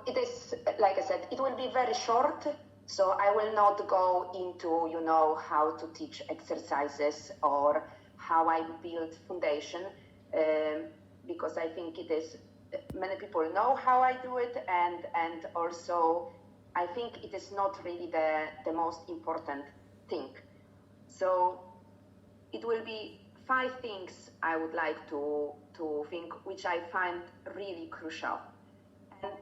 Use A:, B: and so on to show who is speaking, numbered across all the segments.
A: it is, like I said, it will be very short. So I will not go into, how to teach exercises or how I build foundation, because I think it is, many people know how I do it, and also I think it is not really the most important thing. So it will be 5 things I would like to think, which I find really crucial. And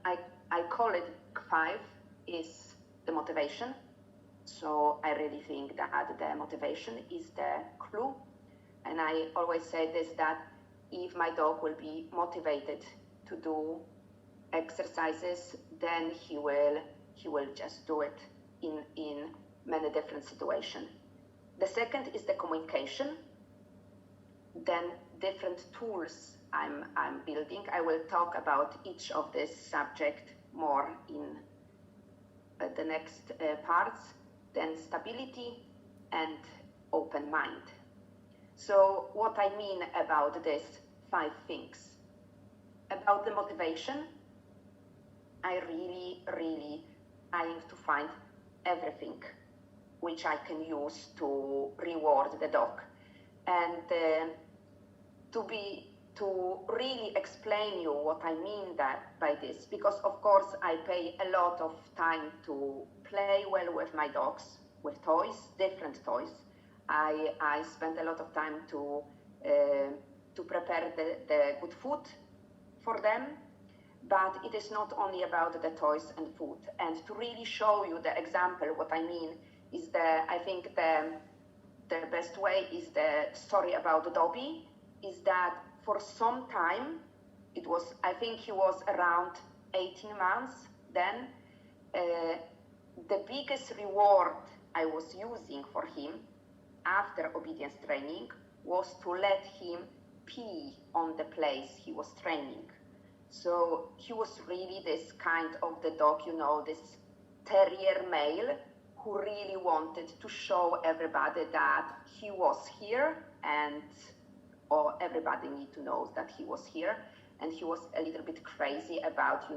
A: I call it 5, is the motivation. So I really think that the motivation is the clue. And I always say this, that if my dog will be motivated to do exercises, then he will just do it in many different situations. The second is the communication. Then different tools I'm building. I will talk about each of this subject more in the next parts. Then stability and open mind. So what I mean about these 5 things. About the motivation, I really trying to find everything which I can use to reward the dog. And to really explain you what I mean by this, because of course I pay a lot of time to play well with my dogs, with toys, different toys. I spend a lot of time to prepare the good food for them, but it is not only about the toys and food. And to really show you the example, what I mean is I think the best way is the story about Dobby, is that for some time, I think he was around 18 months then, the biggest reward I was using for him after obedience training was to let him pee on the place he was training. So he was really this kind of the dog, this terrier male who really wanted to show everybody that he was here, or everybody need to know that he was here. And he was a little bit crazy about,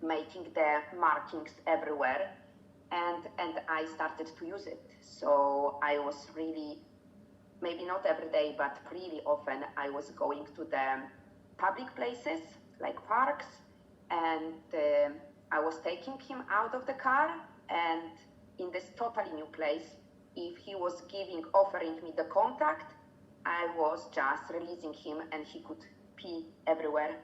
A: making the markings everywhere. And I started to use it. So I was really, maybe not every day, but really often I was going to the public places like parks, and I was taking him out of the car, and in this totally new place, if he was offering me the contact, I was just releasing him and he could pee everywhere.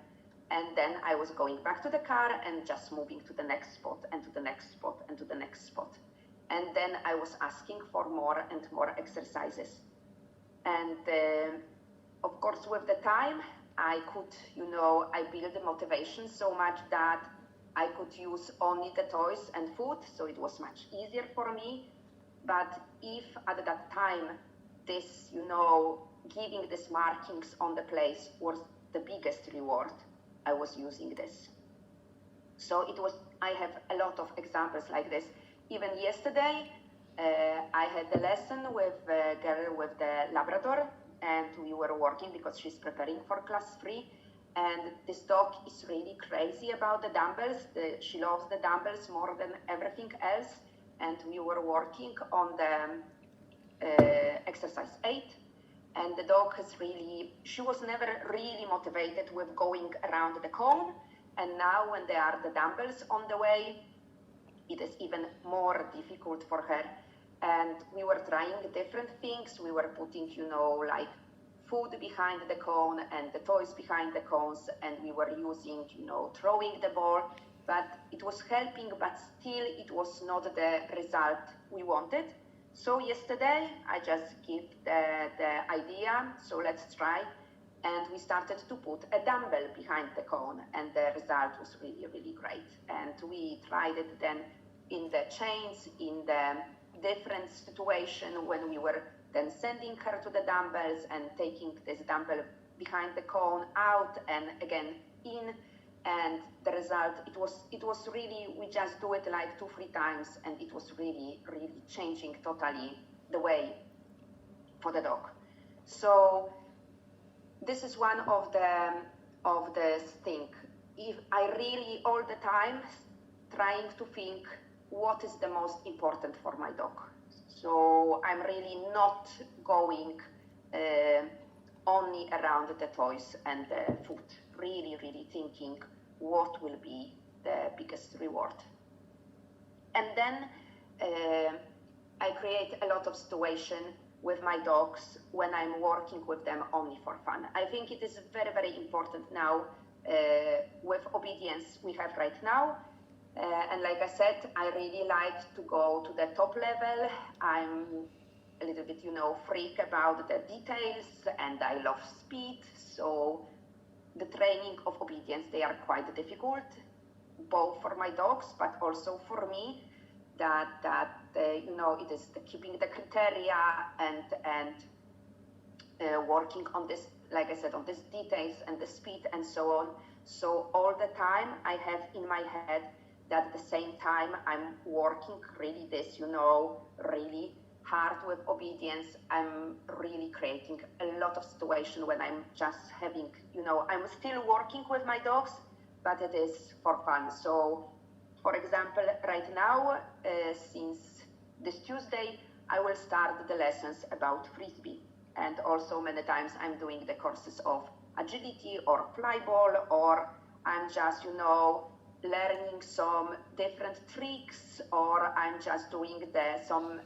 A: And then I was going back to the car and just moving to the next spot and to the next spot and to the next spot. And then I was asking for more and more exercises. And of course, with the time, I could, I built the motivation so much that I could use only the toys and food, so it was much easier for me. But if at that time, this, giving these markings on the place was the biggest reward, I was using this. So I have a lot of examples like this. Even yesterday, I had a lesson with a girl with the Labrador, and we were working because she's preparing for class 3. And this dog is really crazy about the dumbbells. She loves the dumbbells more than everything else. And we were working on the exercise 8. And the dog she was never really motivated with going around the cone. And now when there are the dumbbells on the way, it is even more difficult for her. And we were trying different things. We were putting, like food behind the cone and the toys behind the cones. And we were using, throwing the ball. But it was helping, but still it was not the result we wanted. So yesterday, I just gave the idea, so let's try. And we started to put a dumbbell behind the cone, and the result was really, really great. And we tried it then in the chains, in the different situation when we were then sending her to the dumbbells and taking this dumbbell behind the cone out and again in. And the result, it was really, we just do it like 2-3 times, and it was really, really changing totally the way for the dog. So this is one of the thing. if I really all the time trying to think what is the most important for my dog. So I'm really not going only around the toys and the food, really thinking what will be the biggest reward. And then I create a lot of situation with my dogs when I'm working with them only for fun. I think it is very important now with obedience we have right now. And like I said, I really like to go to the top level. I'm a little bit, freak about the details, and I love speed. So the training of obedience, they are quite difficult, both for my dogs, but also for me, that it is keeping the criteria and working on this, like I said, on these details and the speed and so on. So all the time I have in my head that at the same time I'm working really this, really hard with obedience. I'm really creating a lot of situation when I'm just having, I'm still working with my dogs, but it is for fun. So, for example, right now, since this Tuesday, I will start the lessons about frisbee. And also many times I'm doing the courses of agility or fly ball, or I'm just, learning some different tricks, or I'm just doing some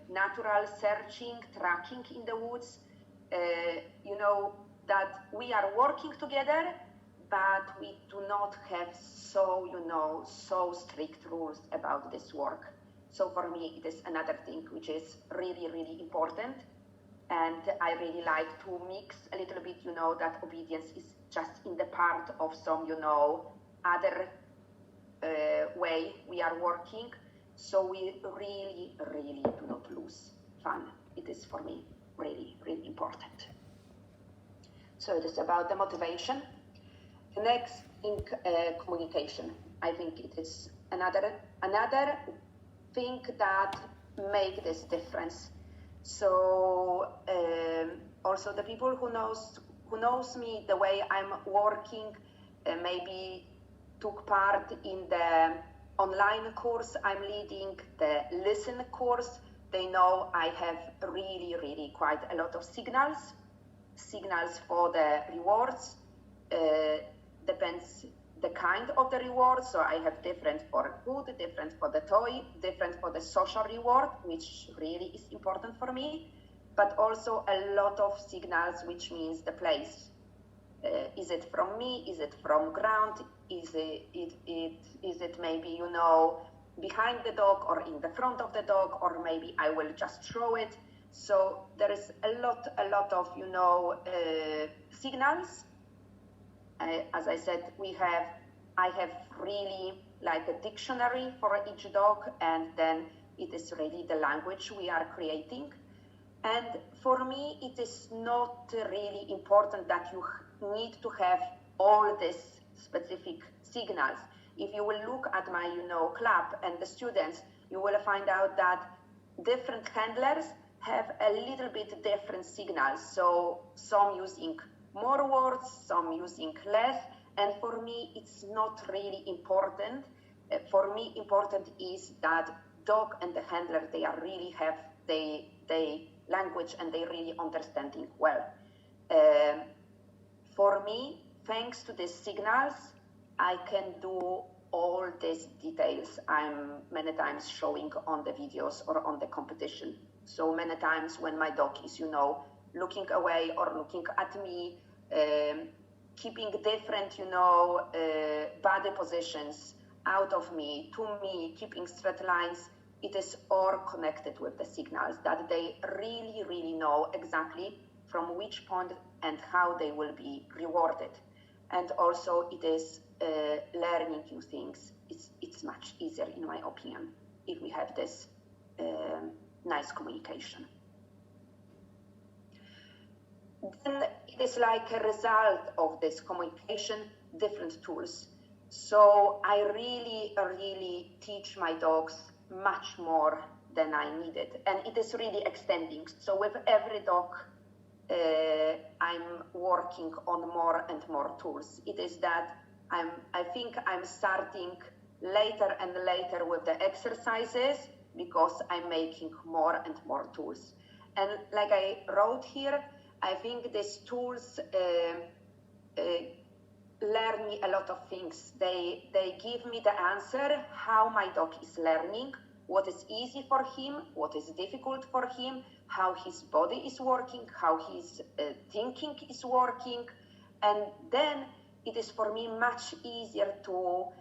A: natural searching, tracking in the woods. That we are working together, but we do not have so strict rules about this work. So for me, it is another thing which is really important. And I really like to mix a little bit, that obedience is just in the part of some, other way we are working. So we really do not lose fun. It is for me really important. So it is about the motivation. The next thing, communication. I think it is another thing that make this difference. So also the people who knows me, the way I'm working, maybe took part in the online course I'm leading, the Listen course. They know I have really quite a lot of signals for the rewards. Depends the kind of the reward. So I have different for food, different for the toy, different for the social reward, which really is important for me, but also a lot of signals, which means the place. Is it from me? Is it from ground? Is it maybe, behind the dog or in the front of the dog, or maybe I will just throw it. So there is a lot of, signals. As I said, I have really like a dictionary for each dog, and then it is really the language we are creating. And for me, it is not really important that you need to have all these specific signals. If you will look at my, club and the students, you will find out that different handlers have a little bit different signals. So some using more words, some using less. And for me, it's not really important. For me, important is that dog and the handler, they are really have they language and they really understanding well. For me, thanks to these signals, I can do all these details I'm many times showing on the videos or on the competition. So many times when my dog is, looking away or looking at me, keeping different, body positions out of me, to me, keeping straight lines, it is all connected with the signals that they really know exactly from which point and how they will be rewarded. And also it is learning new things. It's much easier, in my opinion, if we have this nice communication. Then it is like a result of this communication, different tools. So I really teach my dogs much more than I needed, and it is really extending. So with every dog, I'm working on more and more tools. It is that I think I'm starting later and later with the exercises because I'm making more and more tools. And like I wrote here, I think these tools learn me a lot of things. They give me the answer how my dog is learning, what is easy for him, what is difficult for him, how his body is working, how his thinking is working. And then it is for me much easier to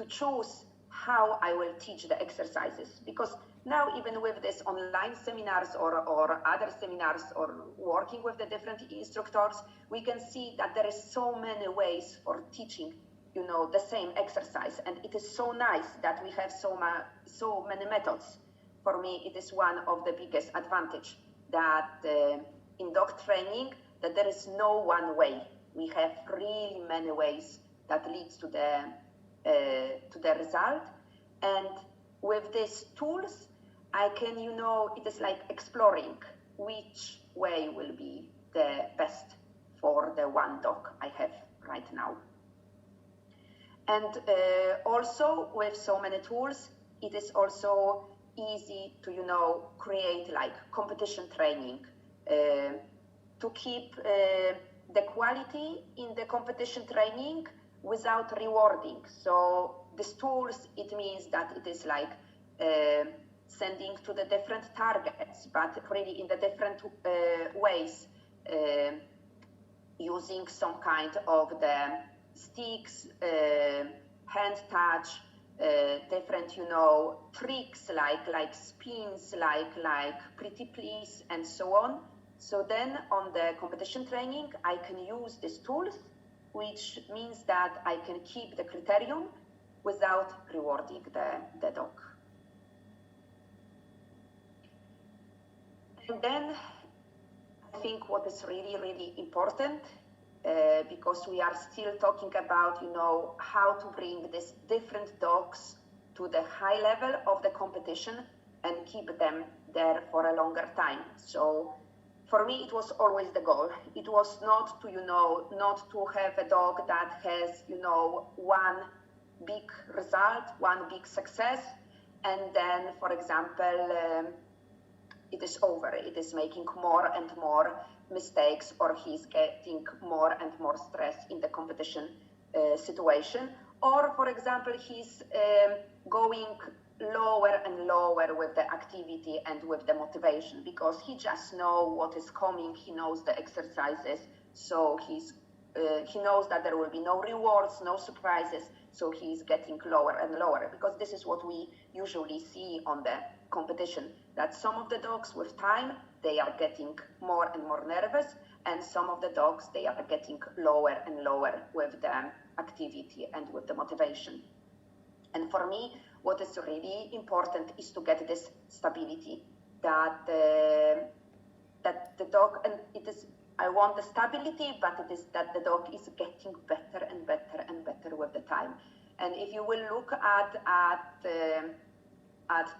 A: choose how I will teach the exercises. Because now, even with these online seminars or other seminars or working with the different instructors, we can see that there is so many ways for teaching, you know, the same exercise. And it is so nice that we have so many methods. For me, it is one of the biggest advantage that in dog training, that there is no one way. We have really many ways that leads to the result. And with these tools, I can, you know, it is like exploring which way will be the best for the one dog I have right now. And also with so many tools, it is also easy to, you know, create like competition training to keep the quality in the competition training without rewarding. So these tools, it means that it is like sending to the different targets, but really in the different ways, using some kind of the sticks, hand touch, different, you know, tricks like spins, like pretty please, and so on. So then on the competition training, I can use these tools, which means that I can keep the criterion without rewarding the dog. And then I think what is really, really important, because we are still talking about, you know, how to bring these different dogs to the high level of the competition and keep them there for a longer time. So for me, it was always the goal. It was not to, you know, not to have a dog that has, you know, one big result, one big success, and then, for example, it is over. It is making more and more mistakes, or he's getting more and more stress in the competition situation. Or, for example, he's going lower and lower with the activity and with the motivation, because he just knows what is coming. He knows the exercises, so he knows that there will be no rewards, no surprises, so he's getting lower and lower, because this is what we usually see on the competition, that some of the dogs with time, they are getting more and more nervous, and some of the dogs, they are getting lower and lower with the activity and with the motivation. And for me, what is really important is to get this stability, that the dog, and it is, I want the stability, but it is that the dog is getting better and better and better with the time. And if you will look at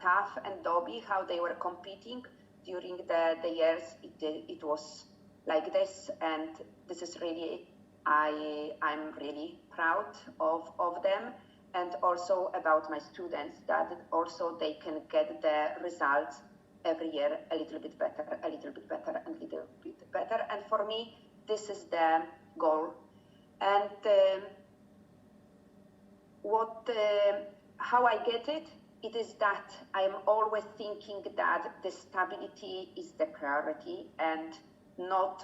A: Taff and Dobby, how they were competing during the years, it was like this, and this is really, I'm really proud of them, and also about my students, that also they can get the results every year a little bit better, a little bit better, and a little bit better. And for me, this is the goal. And how I get it, it is that I'm always thinking that the stability is the priority, and not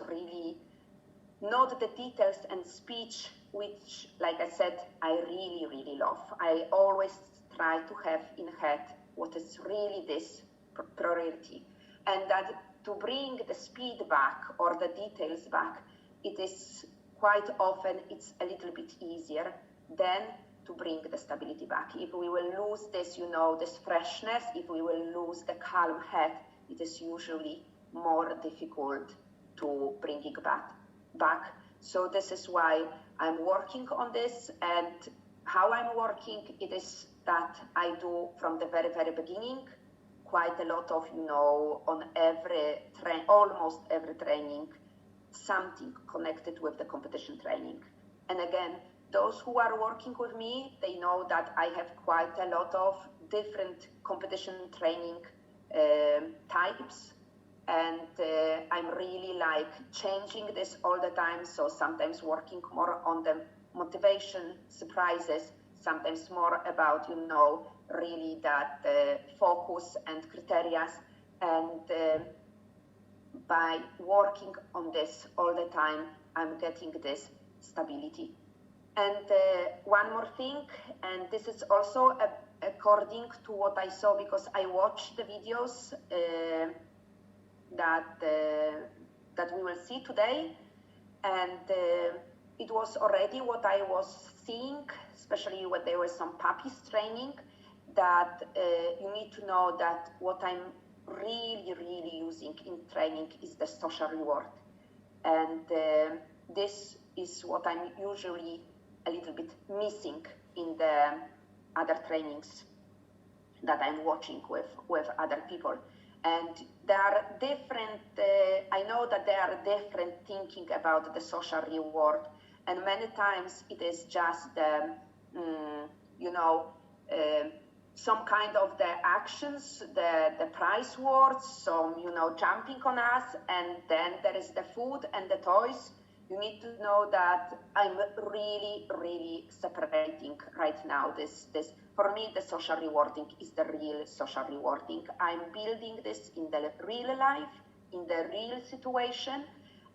A: the details and speech, which, like I said, I really, really love. I always try to have in head what is really this priority, and that to bring the speed back or the details back, it is quite often, it's a little bit easier than to bring the stability back. If we will lose this, you know, this freshness, if we will lose the calm head, it is usually more difficult to bring it back. So this is why I'm working on this, and how I'm working, it is that I do from the very, very beginning quite a lot of, you know, on almost every training, something connected with the competition training. And again, those who are working with me, they know that I have quite a lot of different competition training types. And I'm really like changing this all the time. So sometimes working more on the motivation, surprises, sometimes more about, really that focus and criteria. And by working on this all the time, I'm getting this stability. And one more thing, and this is also according to what I saw, because I watched the videos that we will see today, and it was already what I was seeing, especially when there was some puppies training, that you need to know that what I'm really using in training is the social reward. And this is what I'm usually a little bit missing in the other trainings that I'm watching with other people. And there are different, I know that there are different thinking about the social reward, and many times it is just, some kind of the actions, the prize words, some, jumping on us, and then there is the food and the toys. You need to know that I'm really separating right now this. For me, the social rewarding is the real social rewarding. I'm building this in the real life, in the real situation,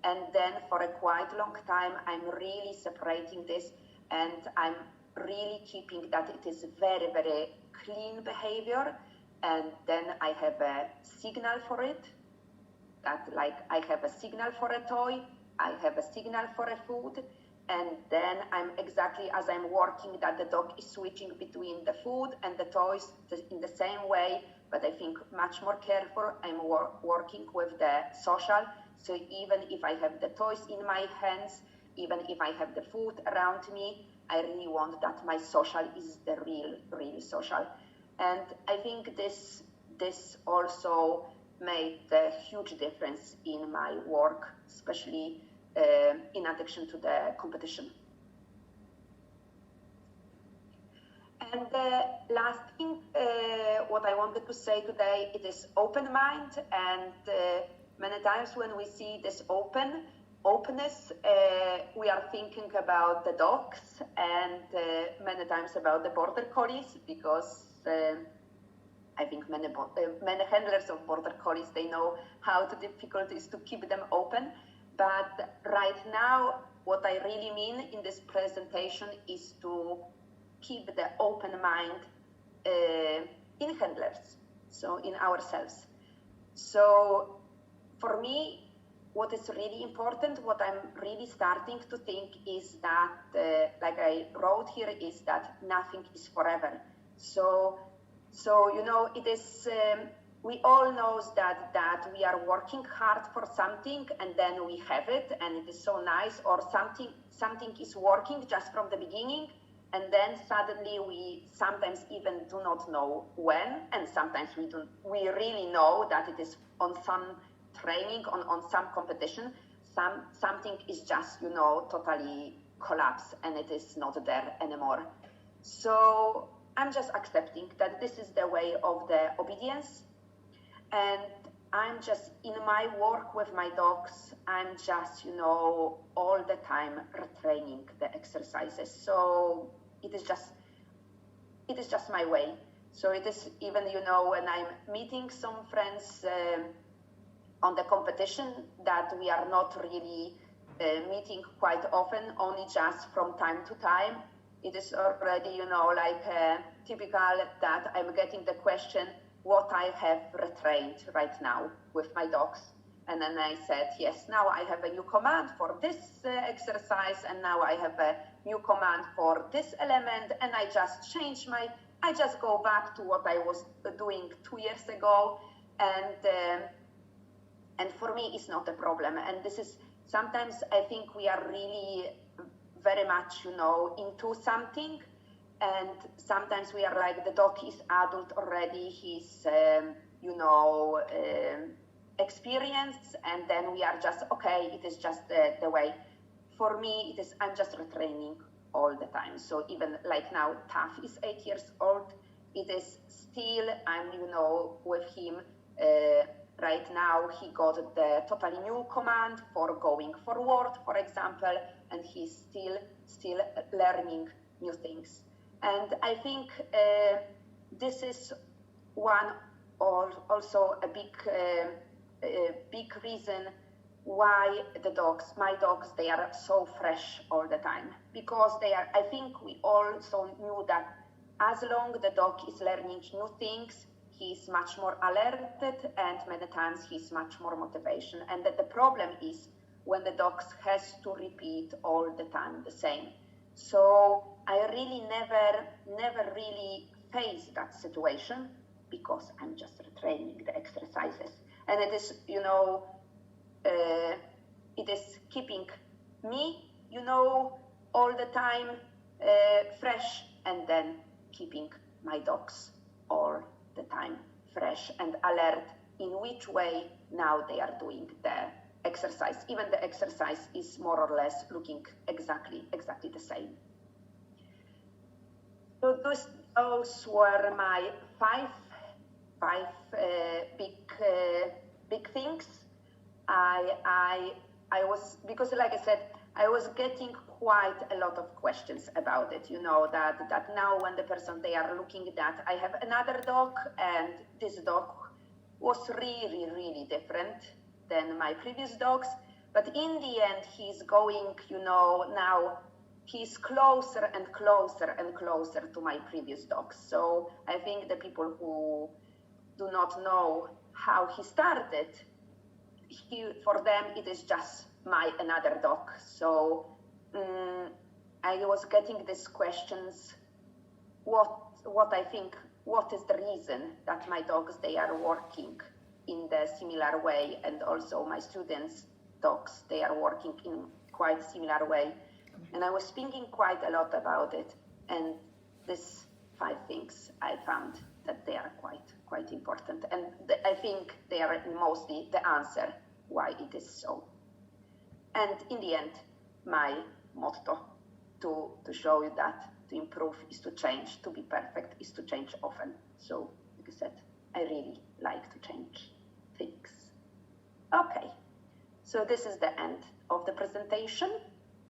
A: and then for a quite long time, I'm really separating this, and I'm really keeping that it is very clean behavior, and then I have a signal for it, that like I have a signal for a toy, I have a signal for a food, and then I'm exactly as I'm working that the dog is switching between the food and the toys in the same way, but I think much more careful. I'm working with the social, so even if I have the toys in my hands, even if I have the food around me, I really want that my social is the real social. And I think this also made a huge difference in my work, especially in addition to the competition. And the last thing, what I wanted to say today, it is open mind. And many times when we see this openness, we are thinking about the dogs, and many times about the border collies, because I think many handlers of border collies, they know how difficult it is to keep them open. But right now, what I really mean in this presentation is to keep the open mind in handlers, so in ourselves. So for me, what is really important, what I'm really starting to think is that, like I wrote here, is that nothing is forever. So it is, we all know that we are working hard for something, and then we have it, and it is so nice, or something is working just from the beginning, and then suddenly we sometimes even do not know when, and sometimes we really know that it is on some training, on some competition, something is just, totally collapse, and it is not there anymore. So I'm just accepting that this is the way of the obedience, and I'm just, in my work with my dogs, I'm just, all the time retraining the exercises. So it is just my way. So it is even, when I'm meeting some friends on the competition, that we are not really meeting quite often, only just from time to time. It is already, like typical that I'm getting the question, what I have retrained right now with my dogs. And then I said, yes, now I have a new command for this exercise, and now I have a new command for this element, and I just I just go back to what I was doing 2 years ago, and for me, it's not a problem. And this is, sometimes I think we are really very much, into something, and sometimes we are like, the dog is adult already, he's, experienced, and then we are just, okay, it is just the way. For me, it is, I'm just retraining all the time. So even like now, Taff is 8 years old. It is still, I'm, with him right now. He got the totally new command for going forward, for example, and he's still learning new things. And I think this is one or also a big reason why my dogs, they are so fresh all the time, because I think we also knew that as long the dog is learning new things, he's much more alerted, and many times he's much more motivation. And that the problem is when the dog has to repeat all the time the same. So I really never really faced that situation, because I'm just retraining the exercises. And it is, it is keeping me, all the time fresh, and then keeping my dogs all the time fresh and alert in which way now they are doing the exercise. Even the exercise is more or less looking exactly the same. So those were my five big things. I was, because like I said, I was getting quite a lot of questions about it, that now when the person, they are looking that I have another dog, and this dog was really, really different than my previous dogs. But in the end, he's going, now he's closer and closer and closer to my previous dogs. So I think the people who do not know how he started, for them, it is just another dog. So I was getting these questions, what I think, what is the reason that my dogs, they are working in the similar way, and also my students' dogs, they are working in quite similar way. And I was thinking quite a lot about it, and these 5 things I found that they are quite important. And I think they are mostly the answer why it is so. And in the end, my motto to show you that to improve is to change, to be perfect is to change often. So, like I said, I really like to change things. Okay, so this is the end of the presentation.